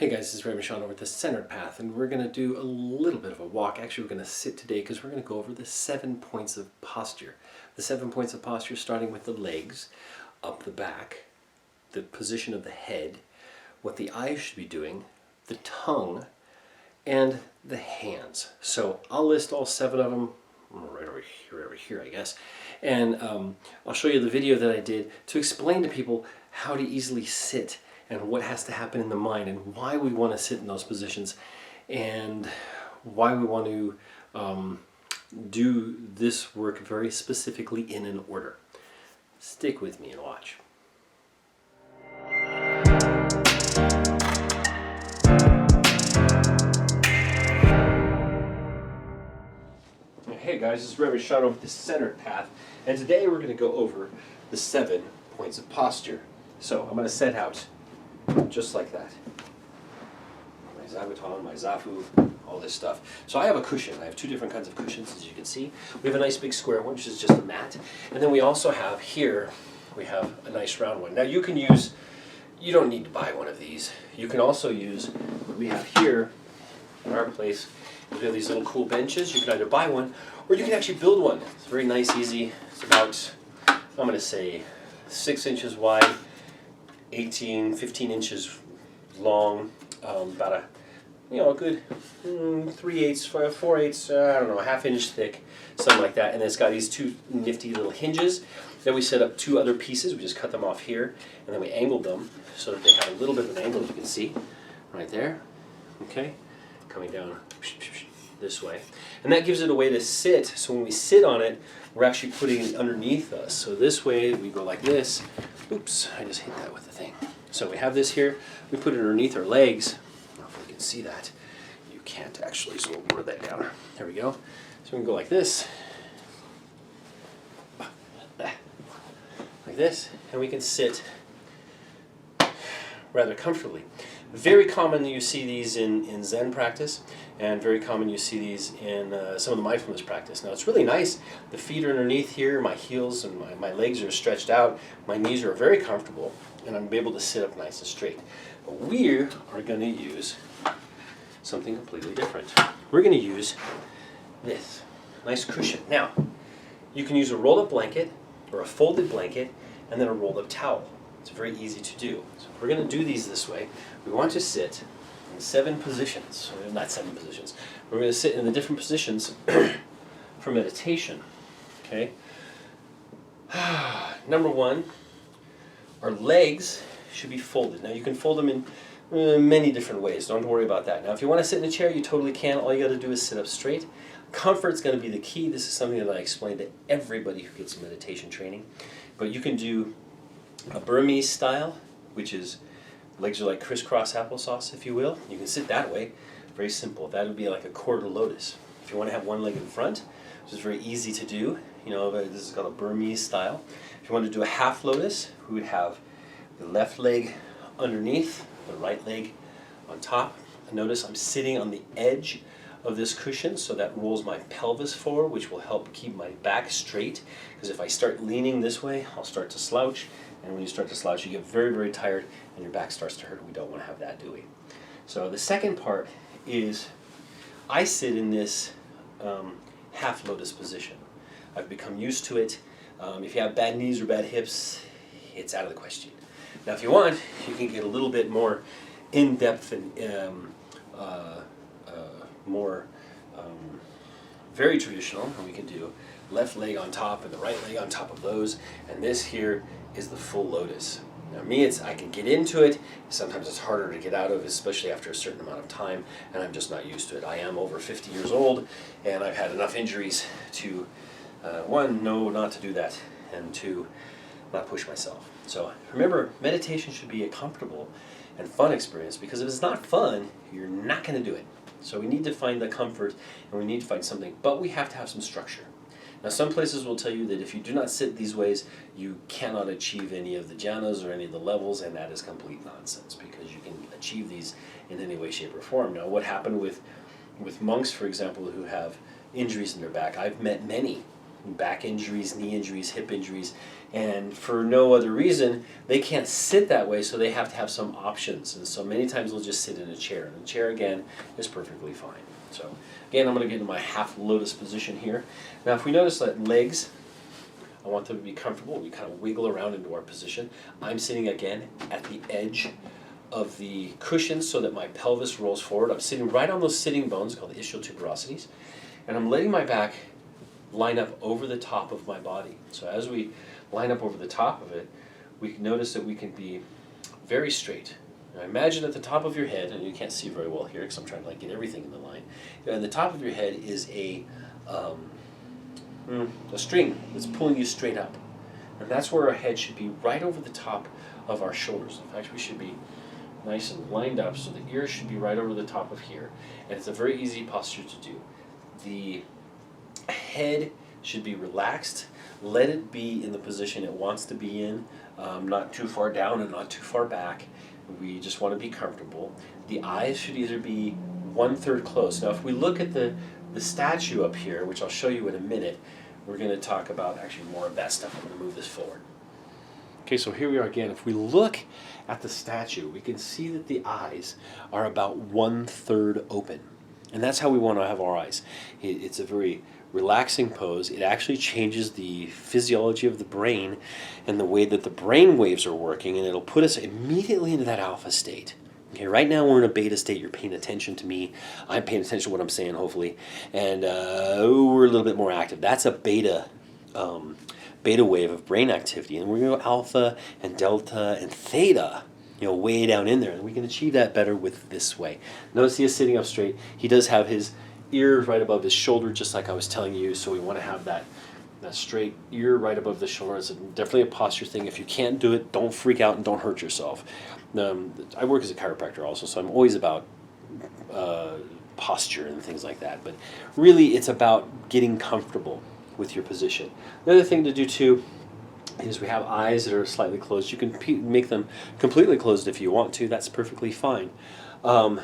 Hey guys, this is Ray Michon over at the Centered Path, and we're going to do a little bit of a walk. Actually, we're going to sit today because we're going to go over the 7 points of posture. The 7 points of posture, starting with the legs, up the back, the position of the head, what the eyes should be doing, the tongue, and the hands. So I'll list all 7 of them right over here, I guess. And I'll show you the video that I did to explain to people how to easily sit and what has to happen in the mind and why we want to sit in those positions and why we want to do this work very specifically in an order. Stick with me and watch. Hey guys, this is Reverend Shadow of the Centered Path, and today we're going to go over the 7 points of posture. So I'm going to set out just like that. My zabuton, my zafu, all this stuff. So I have a cushion. I have 2 different kinds of cushions, as you can see. We have a nice big square one, which is just a mat. And then we also have here, we have a nice round one. Now you can use, you don't need to buy one of these. You can also use what we have here in our place. We have these little cool benches. You can either buy one or you can actually build one. It's very nice, easy. It's about, I'm going to say 6 inches wide, 15 inches long, about a, a good 3/8, 4/8, I don't know, a ½ inch thick, something like that. And it's got these 2 nifty little hinges. Then we set up 2 other pieces. We just cut them off here, and then we angled them so that they have a little bit of an angle, as you can see, right there. Okay, coming down this way. And that gives it a way to sit, so when we sit on it, we're actually putting it underneath us. So this way, we go like this. Oops, I just hit that with the thing. So we have this here, we put it underneath our legs. I don't know if we can see that. You can't actually, so we'll lower that down. There we go. So we can go like this. Like this, and we can sit rather comfortably. Very common you see these in Zen practice, and very common you see these in some of the mindfulness practice. Now it's really nice. The feet are underneath here, my heels and my legs are stretched out, my knees are very comfortable, and I'm able to sit up nice and straight. But we are going to use something completely different. We're going to use this nice cushion. Now, you can use a rolled up blanket or a folded blanket and then a rolled up towel. It's very easy to do. So we're going to do these this way. We want to sit in 7 positions. Not 7 positions. We're going to sit in the different positions for meditation. Okay. Number 1, our legs should be folded. Now you can fold them in many different ways. Don't worry about that. Now if you want to sit in a chair, you totally can. All you got to do is sit up straight. Comfort's going to be the key. This is something that I explain to everybody who gets meditation training. But you can do a Burmese style, which is legs are like crisscross applesauce, if you will. You can sit that way. Very simple. That would be like a quarter lotus. If you want to have one leg in front, which is very easy to do, this is called a Burmese style. If you want to do a half lotus, we would have the left leg underneath, the right leg on top. And notice I'm sitting on the edge of this cushion, so that rolls my pelvis forward, which will help keep my back straight. Because if I start leaning this way, I'll start to slouch. And when you start to slouch, you get very, very tired and your back starts to hurt. We don't want to have that, do we? So the second part is I sit in this half lotus position. I've become used to it. If you have bad knees or bad hips, it's out of the question. Now if you want, you can get a little bit more in-depth and more very traditional, and we can do left leg on top and the right leg on top of those, and this here is the full lotus. Now me, I can get into it. Sometimes it's harder to get out of, especially after a certain amount of time, and I'm just not used to it. I am over 50 years old, and I've had enough injuries to, 1, know not to do that, and 2, not push myself. So remember, meditation should be a comfortable and fun experience, because if it's not fun, you're not going to do it. So we need to find the comfort, and we need to find something, but we have to have some structure. Now some places will tell you that if you do not sit these ways, you cannot achieve any of the jhanas or any of the levels, and that is complete nonsense, because you can achieve these in any way, shape, or form. Now what happened with monks, for example, who have injuries in their back, I've met many back injuries, knee injuries, hip injuries, and for no other reason, they can't sit that way, so they have to have some options. And so many times they'll just sit in a chair. And the chair, again, is perfectly fine. So again, I'm going to get into my half lotus position here. Now if we notice that legs, I want them to be comfortable. We kind of wiggle around into our position. I'm sitting again at the edge of the cushion so that my pelvis rolls forward. I'm sitting right on those sitting bones called the ischial tuberosities. And I'm letting my back line up over the top of my body. So as we line up over the top of it, we can notice that we can be very straight. Now imagine at the top of your head, and you can't see very well here because I'm trying to get everything in the line. At the top of your head is a string that's pulling you straight up. And that's where our head should be, right over the top of our shoulders. In fact, we should be nice and lined up, so the ears should be right over the top of here. And it's a very easy posture to do. The head should be relaxed. Let it be in the position it wants to be in, not too far down and not too far back. We just want to be comfortable. The eyes should either be 1/3 closed. Now if we look at the statue up here, which I'll show you in a minute, we're going to talk about actually more of that stuff. I'm going to move this forward. Okay, so here we are again. If we look at the statue, we can see that the eyes are about 1/3 open. And that's how we want to have our eyes. It's a very relaxing pose. It actually changes the physiology of the brain and the way that the brain waves are working, and it'll put us immediately into that alpha state. Okay, right now we're in a beta state. You're paying attention to me. I'm paying attention to what I'm saying, hopefully. And we're a little bit more active. That's a beta wave of brain activity. And we're going to go alpha and delta and theta, way down in there. And we can achieve that better with this way. Notice he is sitting up straight. He does have his ear right above his shoulder, just like I was telling you. So we want to have that straight ear right above the shoulder. It's definitely a posture thing. If you can't do it, don't freak out and don't hurt yourself. I work as a chiropractor also, so I'm always about posture and things like that. But really, it's about getting comfortable with your position. The other thing to do too is we have eyes that are slightly closed. You can make them completely closed if you want to. That's perfectly fine. The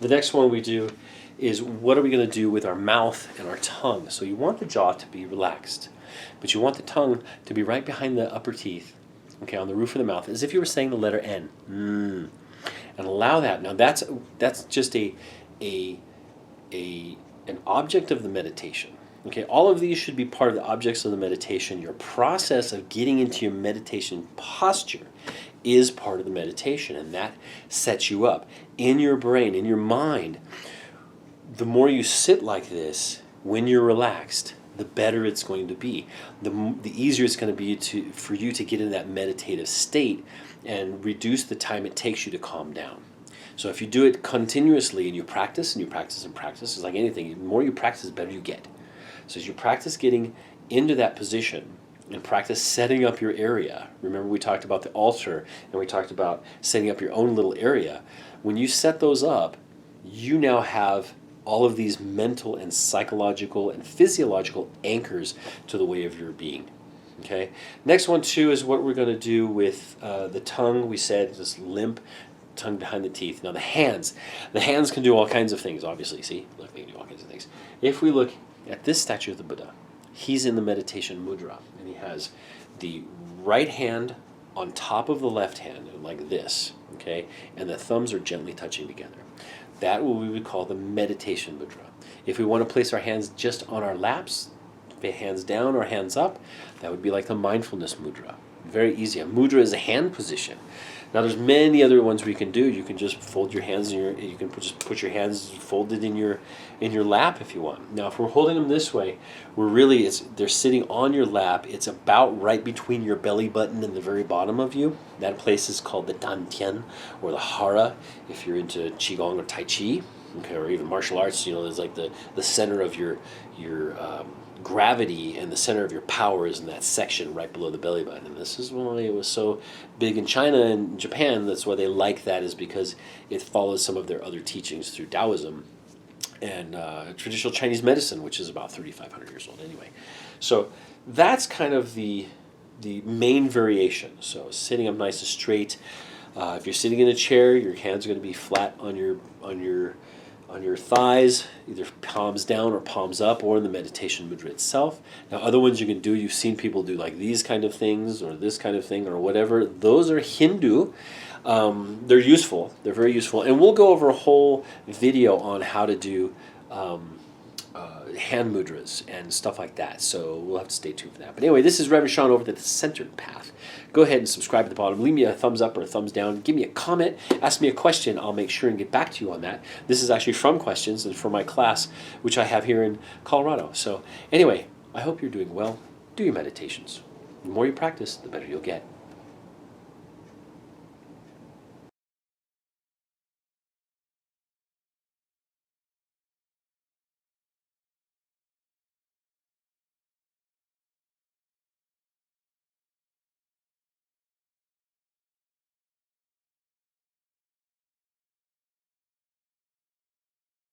next one we do is what are we going to do with our mouth and our tongue. So you want the jaw to be relaxed, but you want the tongue to be right behind the upper teeth, okay, on the roof of the mouth, as if you were saying the letter N. And allow that. Now that's just an object of the meditation. Okay, all of these should be part of the objects of the meditation. Your process of getting into your meditation posture is part of the meditation, and that sets you up in your brain, in your mind. The more you sit like this, when you're relaxed, the better it's going to be. The easier it's going to be for you to get in that meditative state and reduce the time it takes you to calm down. So if you do it continuously and you practice and you practice and practice, it's like anything. The more you practice, the better you get. So as you practice getting into that position and practice setting up your area, remember we talked about the altar and we talked about setting up your own little area. When you set those up, you now have all of these mental and psychological and physiological anchors to the way of your being. Okay. Next one too is what we're going to do with the tongue. We said just limp, tongue behind the teeth. Now the hands can do all kinds of things. Obviously, see, look, they can do all kinds of things. If we look at this statue of the Buddha, he's in the meditation mudra, and he has the right hand on top of the left hand, like this, okay, and the thumbs are gently touching together. That what we would call the meditation mudra. If we want to place our hands just on our laps, hands down or hands up, that would be like the mindfulness mudra. Very easy. A mudra is a hand position. Now there's many other ones we can do. You can just fold your hands you can just put your hands folded in your lap if you want. Now if we're holding them this way, they're sitting on your lap. It's about right between your belly button and the very bottom of you. That place is called the dantian or the hara if you're into qigong or tai chi, okay, or even martial arts. There's like the center of your gravity and the center of your power is in that section right below the belly button. And this is why it was so big in China and Japan. That's why they like that, is because it follows some of their other teachings through Taoism and traditional Chinese medicine, which is about 3,500 years old anyway. So that's kind of the main variation. So sitting up nice and straight. If you're sitting in a chair, your hands are going to be flat on your on your thighs, either palms down or palms up, or in the meditation mudra itself. Now, other ones you can do, you've seen people do like these kind of things, or this kind of thing, or whatever. Those are Hindu. They're useful. They're very useful. And we'll go over a whole video on how to do hand mudras and stuff like that. So we'll have to stay tuned for that. But anyway, this is Reverend Sean over the Centered Path. Go ahead and subscribe at the bottom. Leave me a thumbs up or a thumbs down. Give me a comment. Ask me a question. I'll make sure and get back to you on that. This is actually from questions and for my class, which I have here in Colorado. So anyway, I hope you're doing well. Do your meditations. The more you practice, the better you'll get.